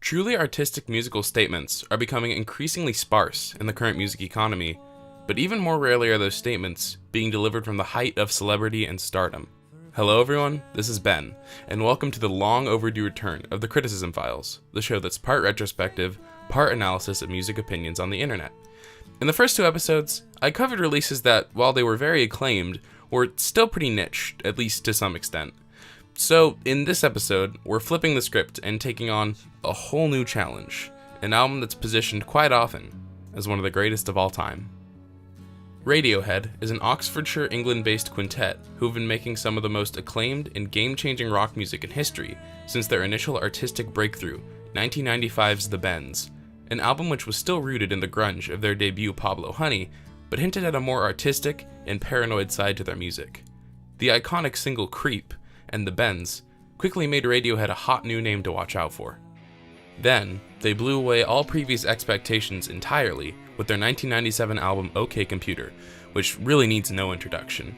Truly artistic musical statements are becoming increasingly sparse in the current music economy, but even more rarely are those statements being delivered from the height of celebrity and stardom. Hello everyone, this is Ben, and welcome to the long overdue return of the Criticism Files, the show that's part retrospective, part analysis of music opinions on the internet. In the first two episodes, I covered releases that, while they were very acclaimed, were still pretty niched, at least to some extent. So, in this episode, we're flipping the script and taking on a whole new challenge, an album that's positioned quite often as one of the greatest of all time. Radiohead is an Oxfordshire, England-based quintet who've been making some of the most acclaimed and game-changing rock music in history since their initial artistic breakthrough, 1995's The Bends, an album which was still rooted in the grunge of their debut Pablo Honey, but hinted at a more artistic and paranoid side to their music. The iconic single Creep and The Bends quickly made Radiohead a hot new name to watch out for. Then, they blew away all previous expectations entirely with their 1997 album OK Computer, which really needs no introduction.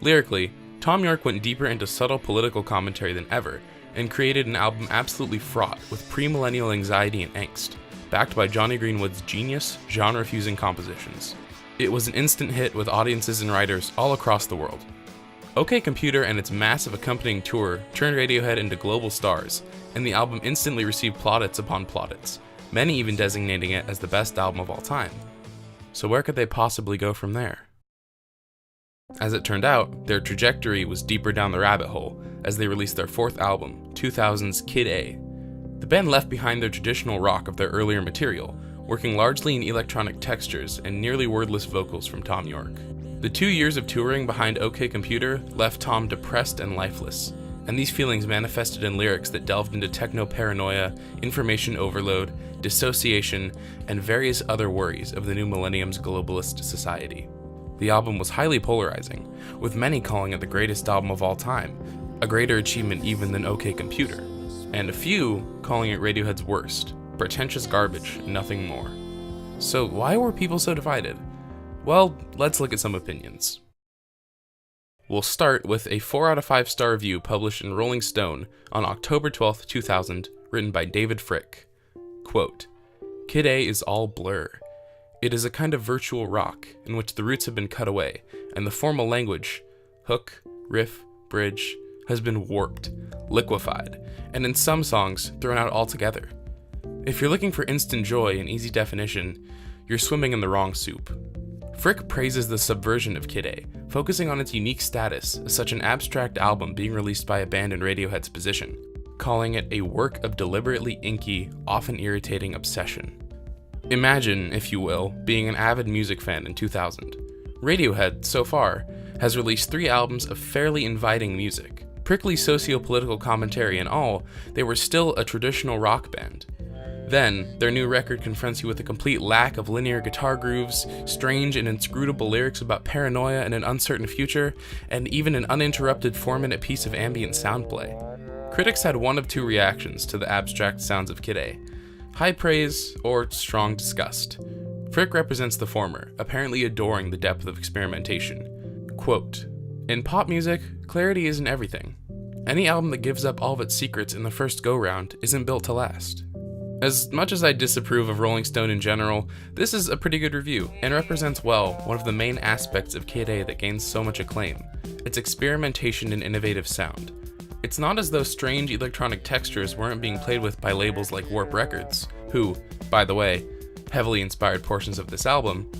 Lyrically, Thom Yorke went deeper into subtle political commentary than ever, and created an album absolutely fraught with pre-millennial anxiety and angst, backed by Jonny Greenwood's genius, genre-fusing compositions. It was an instant hit with audiences and writers all across the world. OK Computer and its massive accompanying tour turned Radiohead into global stars, and the album instantly received plaudits upon plaudits, many even designating it as the best album of all time. So where could they possibly go from there? As it turned out, their trajectory was deeper down the rabbit hole as they released their fourth album, 2000's Kitteh. The band left behind their traditional rock of their earlier material, working largely in electronic textures and nearly wordless vocals from Thom Yorke. The 2 years of touring behind OK Computer left Thom depressed and lifeless, and these feelings manifested in lyrics that delved into techno-paranoia, information overload, dissociation, and various other worries of the new millennium's globalist society. The album was highly polarizing, with many calling it the greatest album of all time, a greater achievement even than OK Computer, and a few calling it Radiohead's worst, pretentious garbage, nothing more. So why were people so divided? Well, let's look at some opinions. We'll start with a 4 out of 5 star review published in Rolling Stone on October 12, 2000, written by David Frick. Quote, "Kitteh is all blur. It is a kind of virtual rock in which the roots have been cut away, and the formal language, hook, riff, bridge, has been warped, liquefied, and in some songs thrown out altogether. If you're looking for instant joy and easy definition, you're swimming in the wrong soup." Frick praises the subversion of Kitteh, focusing on its unique status as such an abstract album being released by a band in Radiohead's position, calling it a work of deliberately inky, often irritating obsession. Imagine, if you will, being an avid music fan in 2000. Radiohead, so far, has released 3 albums of fairly inviting music. Prickly socio-political commentary and all, they were still a traditional rock band. Then, their new record confronts you with a complete lack of linear guitar grooves, strange and inscrutable lyrics about paranoia and an uncertain future, and even an uninterrupted 4-minute piece of ambient soundplay. Critics had one of two reactions to the abstract sounds of Kitteh: high praise or strong disgust. Frick represents the former, apparently adoring the depth of experimentation. Quote, "In pop music, clarity isn't everything. Any album that gives up all of its secrets in the first go-round isn't built to last." As much as I disapprove of Rolling Stone in general, this is a pretty good review, and represents well one of the main aspects of Kitteh that gains so much acclaim: its experimentation and innovative sound. It's not as though strange electronic textures weren't being played with by labels like Warp Records, who, by the way, heavily inspired portions of this album,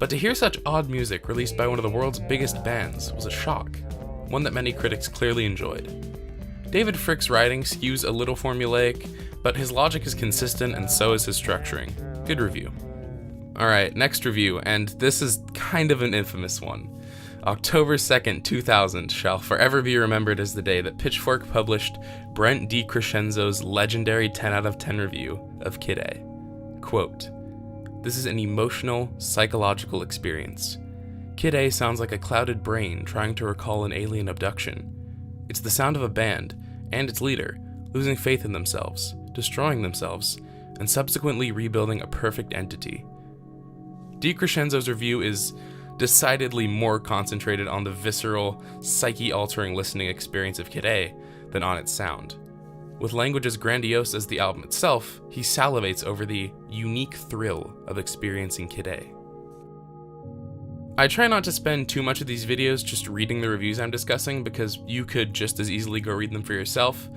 but to hear such odd music released by one of the world's biggest bands was a shock, one that many critics clearly enjoyed. David Frick's writing skews a little formulaic, but his logic is consistent and so is his structuring. Good review. Alright, next review, and this is kind of an infamous one. October 2nd, 2000 shall forever be remembered as the day that Pitchfork published Brent DiCrescenzo's legendary 10 out of 10 review of Kitteh. Quote, "This is an emotional, psychological experience. Kitteh sounds like a clouded brain trying to recall an alien abduction. It's the sound of a band, and its leader, losing faith in themselves, destroying themselves, and subsequently rebuilding a perfect entity." DiCrescenzo's review is decidedly more concentrated on the visceral, psyche-altering listening experience of Kitteh than on its sound. With language as grandiose as the album itself, he salivates over the unique thrill of experiencing Kitteh. I try not to spend too much of these videos just reading the reviews I'm discussing because you could just as easily go read them for yourself,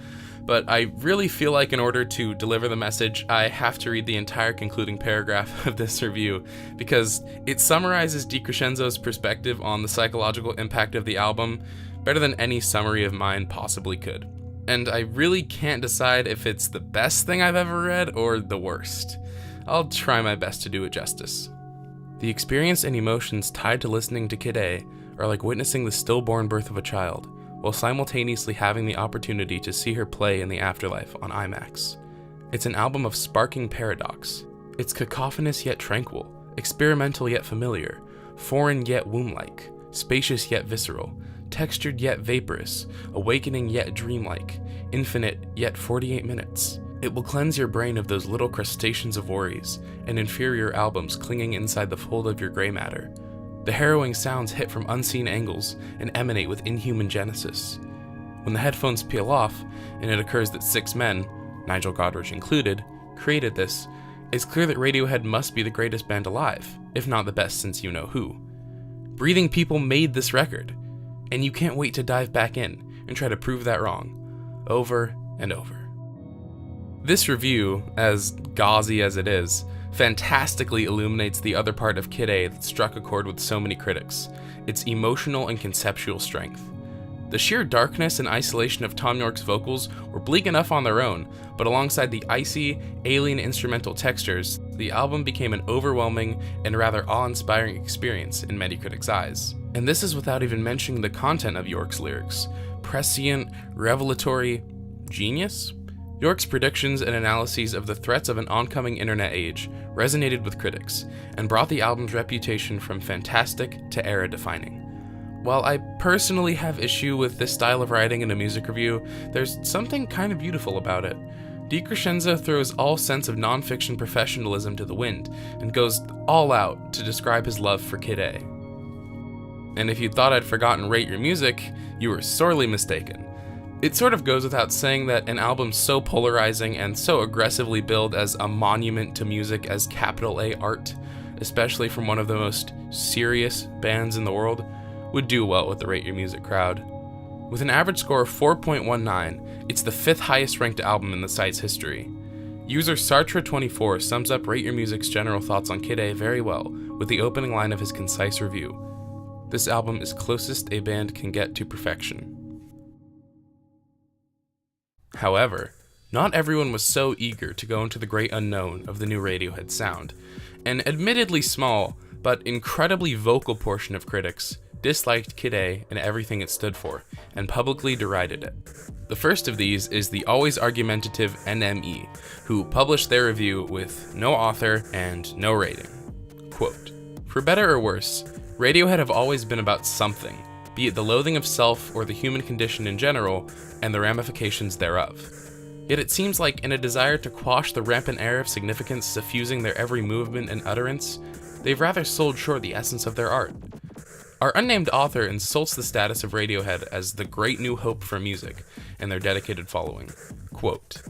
but I really feel like in order to deliver the message, I have to read the entire concluding paragraph of this review because it summarizes DiCrescenzo's perspective on the psychological impact of the album better than any summary of mine possibly could. And I really can't decide if it's the best thing I've ever read or the worst. I'll try my best to do it justice. The experience and emotions tied to listening to Kitteh are like witnessing the stillborn birth of a child, while simultaneously having the opportunity to see her play in the afterlife on IMAX. It's an album of sparking paradox. It's cacophonous yet tranquil, experimental yet familiar, foreign yet womb-like, spacious yet visceral, textured yet vaporous, awakening yet dreamlike, infinite yet 48 minutes. It will cleanse your brain of those little crustaceans of worries and inferior albums clinging inside the fold of your gray matter. The harrowing sounds hit from unseen angles and emanate with inhuman genesis. When the headphones peel off, and it occurs that 6 men, Nigel Godrich included, created this, it's clear that Radiohead must be the greatest band alive, if not the best since you know who. Breathing people made this record, and you can't wait to dive back in and try to prove that wrong, over and over. This review, as gauzy as it is, fantastically illuminates the other part of Kitteh that struck a chord with so many critics, its emotional and conceptual strength. The sheer darkness and isolation of Thom Yorke's vocals were bleak enough on their own, but alongside the icy, alien instrumental textures, the album became an overwhelming and rather awe-inspiring experience in many critics' eyes. And this is without even mentioning the content of Yorke's lyrics. Prescient, revelatory, genius? Yorke's predictions and analyses of the threats of an oncoming internet age resonated with critics, and brought the album's reputation from fantastic to era-defining. While I personally have issue with this style of writing in a music review, there's something kind of beautiful about it. DiCrescenzo throws all sense of non-fiction professionalism to the wind, and goes all out to describe his love for Kitteh. And if you thought I'd forgotten Rate Your Music, you were sorely mistaken. It sort of goes without saying that an album so polarizing and so aggressively billed as a monument to music as capital A art, especially from one of the most serious bands in the world, would do well with the Rate Your Music crowd. With an average score of 4.19, it's the 5th highest ranked album in the site's history. User Sartre24 sums up Rate Your Music's general thoughts on Kitteh very well with the opening line of his concise review. This album is closest a band can get to perfection. However, not everyone was so eager to go into the great unknown of the new Radiohead sound. An admittedly small, but incredibly vocal portion of critics disliked Kitteh and everything it stood for, and publicly derided it. The first of these is the always argumentative NME, who published their review with no author and no rating. Quote, "For better or worse, Radiohead have always been about something, be it the loathing of self or the human condition in general, and the ramifications thereof. Yet it seems like in a desire to quash the rampant air of significance suffusing their every movement and utterance, they've rather sold short the essence of their art. Our unnamed author insults the status of Radiohead as the great new hope for music and their dedicated following. Quote,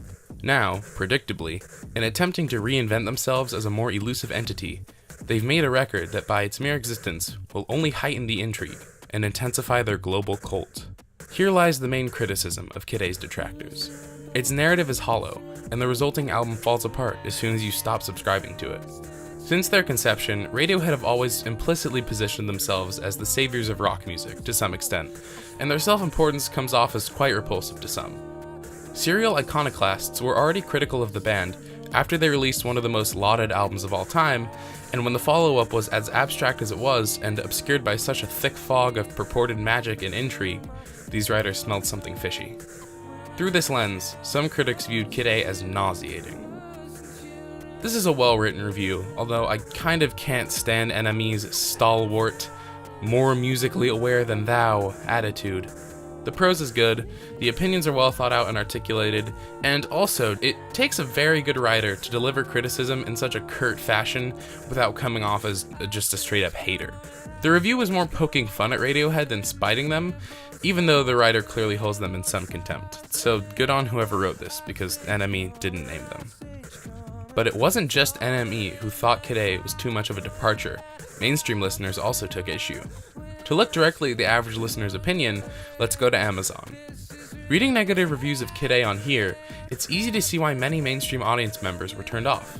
now, predictably, in attempting to reinvent themselves as a more elusive entity, they've made a record that by its mere existence will only heighten the intrigue and intensify their global cult. Here lies the main criticism of Kitteh's detractors. Its narrative is hollow, and the resulting album falls apart as soon as you stop subscribing to it. Since their conception, Radiohead have always implicitly positioned themselves as the saviors of rock music, to some extent, and their self-importance comes off as quite repulsive to some. Serial iconoclasts were already critical of the band after they released one of the most lauded albums of all time, and when the follow-up was as abstract as it was and obscured by such a thick fog of purported magic and intrigue, these writers smelled something fishy. Through this lens, some critics viewed Kitteh as nauseating. This is a well-written review, although I kind of can't stand NME's stalwart, more musically aware than thou attitude. The prose is good, the opinions are well thought out and articulated, and also, it takes a very good writer to deliver criticism in such a curt fashion without coming off as just a straight up hater. The review was more poking fun at Radiohead than spiting them, even though the writer clearly holds them in some contempt. So good on whoever wrote this, because NME didn't name them. But it wasn't just NME who thought Kitteh was too much of a departure. Mainstream listeners also took issue. To look directly at the average listener's opinion, let's go to Amazon. Reading negative reviews of Kitteh on here, it's easy to see why many mainstream audience members were turned off.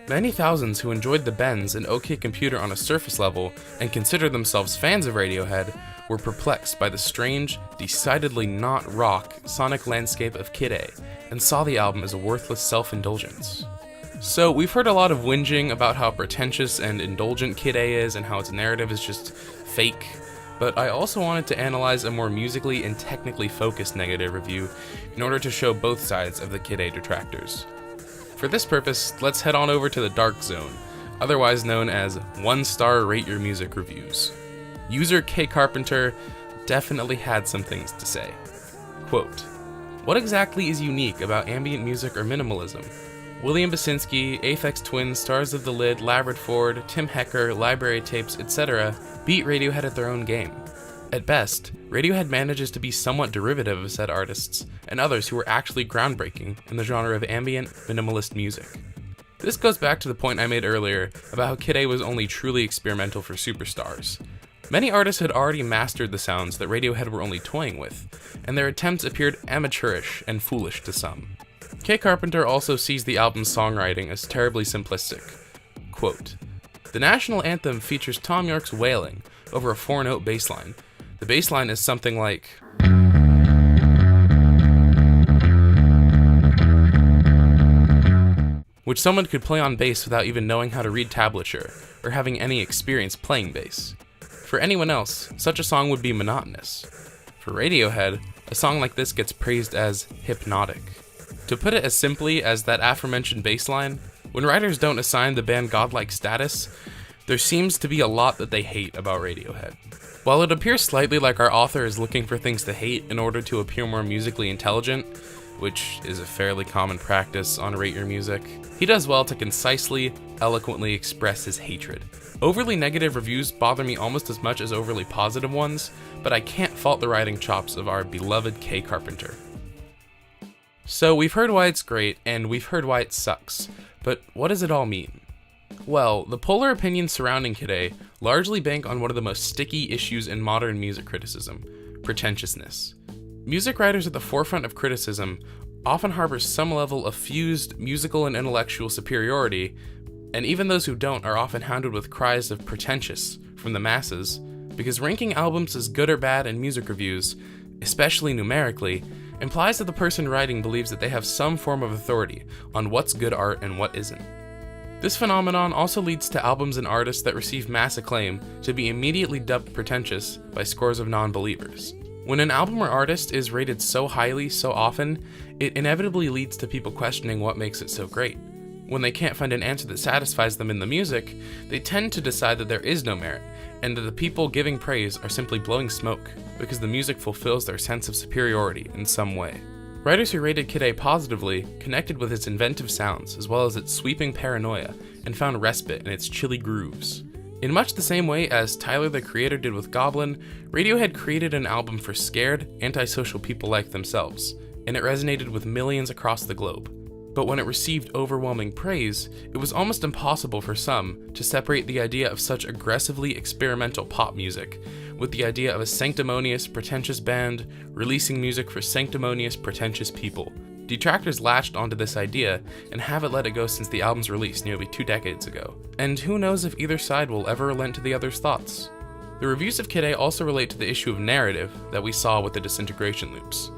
Many thousands who enjoyed the bends and OK Computer on a surface level and considered themselves fans of Radiohead were perplexed by the strange, decidedly not rock, sonic landscape of Kitteh and saw the album as a worthless self-indulgence. So we've heard a lot of whinging about how pretentious and indulgent Kitteh is and how its narrative is just fake, but I also wanted to analyze a more musically and technically focused negative review in order to show both sides of the Kitteh detractors. For this purpose, let's head on over to the Dark Zone, otherwise known as 1-star rate your music reviews. User K Carpenter definitely had some things to say. Quote, "What exactly is unique about ambient music or minimalism? William Basinski, Aphex Twin, Stars of the Lid, Labrador Ford, Tim Hecker, Library Tapes, etc. beat Radiohead at their own game. At best, Radiohead manages to be somewhat derivative of said artists, and others who were actually groundbreaking in the genre of ambient, minimalist music." This goes back to the point I made earlier about how Kitteh was only truly experimental for superstars. Many artists had already mastered the sounds that Radiohead were only toying with, and their attempts appeared amateurish and foolish to some. K. Carpenter also sees the album's songwriting as terribly simplistic. Quote, "The national anthem features Tom York's wailing over a 4-note bass line. The bass line is something like, which someone could play on bass without even knowing how to read tablature or having any experience playing bass. For anyone else, such a song would be monotonous. For Radiohead, a song like this gets praised as hypnotic. To put it as simply as that aforementioned bass line, when writers don't assign the band godlike status, there seems to be a lot that they hate about Radiohead. While it appears slightly like our author is looking for things to hate in order to appear more musically intelligent, which is a fairly common practice on Rate Your Music, he does well to concisely, eloquently express his hatred. Overly negative reviews bother me almost as much as overly positive ones, but I can't fault the writing chops of our beloved K. Carpenter. So we've heard why it's great, and we've heard why it sucks, but what does it all mean? Well, the polar opinions surrounding Kitteh largely bank on one of the most sticky issues in modern music criticism, pretentiousness. Music writers at the forefront of criticism often harbor some level of fused musical and intellectual superiority, and even those who don't are often hounded with cries of pretentious from the masses, because ranking albums as good or bad in music reviews, especially numerically, implies that the person writing believes that they have some form of authority on what's good art and what isn't. This phenomenon also leads to albums and artists that receive mass acclaim to be immediately dubbed pretentious by scores of non-believers. When an album or artist is rated so highly so often, it inevitably leads to people questioning what makes it so great. When they can't find an answer that satisfies them in the music, they tend to decide that there is no merit, and that the people giving praise are simply blowing smoke, because the music fulfills their sense of superiority in some way. Writers who rated Kitteh positively connected with its inventive sounds, as well as its sweeping paranoia, and found respite in its chilly grooves. In much the same way as Tyler the Creator did with Goblin, Radiohead created an album for scared, antisocial people like themselves, and it resonated with millions across the globe. But when it received overwhelming praise, it was almost impossible for some to separate the idea of such aggressively experimental pop music with the idea of a sanctimonious, pretentious band releasing music for sanctimonious, pretentious people. Detractors latched onto this idea and haven't let it go since the album's release nearly 2 decades ago. And who knows if either side will ever relent to the other's thoughts. The reviews of Kitteh also relate to the issue of narrative that we saw with the disintegration loops.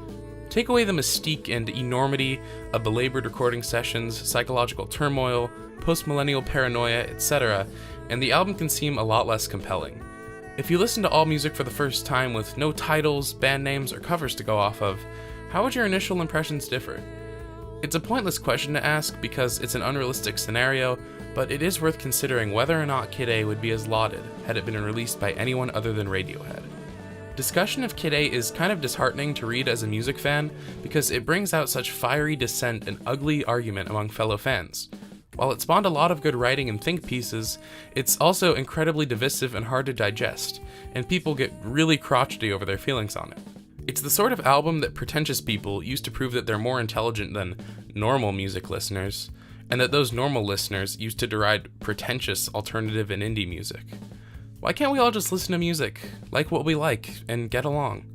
Take away the mystique and enormity of belabored recording sessions, psychological turmoil, post-millennial paranoia, etc., and the album can seem a lot less compelling. If you listen to all music for the first time with no titles, band names, or covers to go off of, how would your initial impressions differ? It's a pointless question to ask because it's an unrealistic scenario, but it is worth considering whether or not Kitteh would be as lauded had it been released by anyone other than Radiohead. Discussion of Kitteh is kind of disheartening to read as a music fan because it brings out such fiery dissent and ugly argument among fellow fans. While it spawned a lot of good writing and think pieces, it's also incredibly divisive and hard to digest, and people get really crotchety over their feelings on it. It's the sort of album that pretentious people use to prove that they're more intelligent than normal music listeners, and that those normal listeners used to deride pretentious alternative and indie music. Why can't we all just listen to music, like what we like, and get along?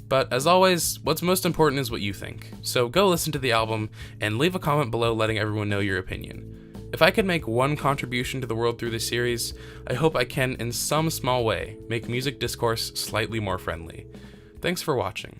But as always, what's most important is what you think, so go listen to the album and leave a comment below letting everyone know your opinion. If I could make one contribution to the world through this series, I hope I can, in some small way, make music discourse slightly more friendly. Thanks for watching.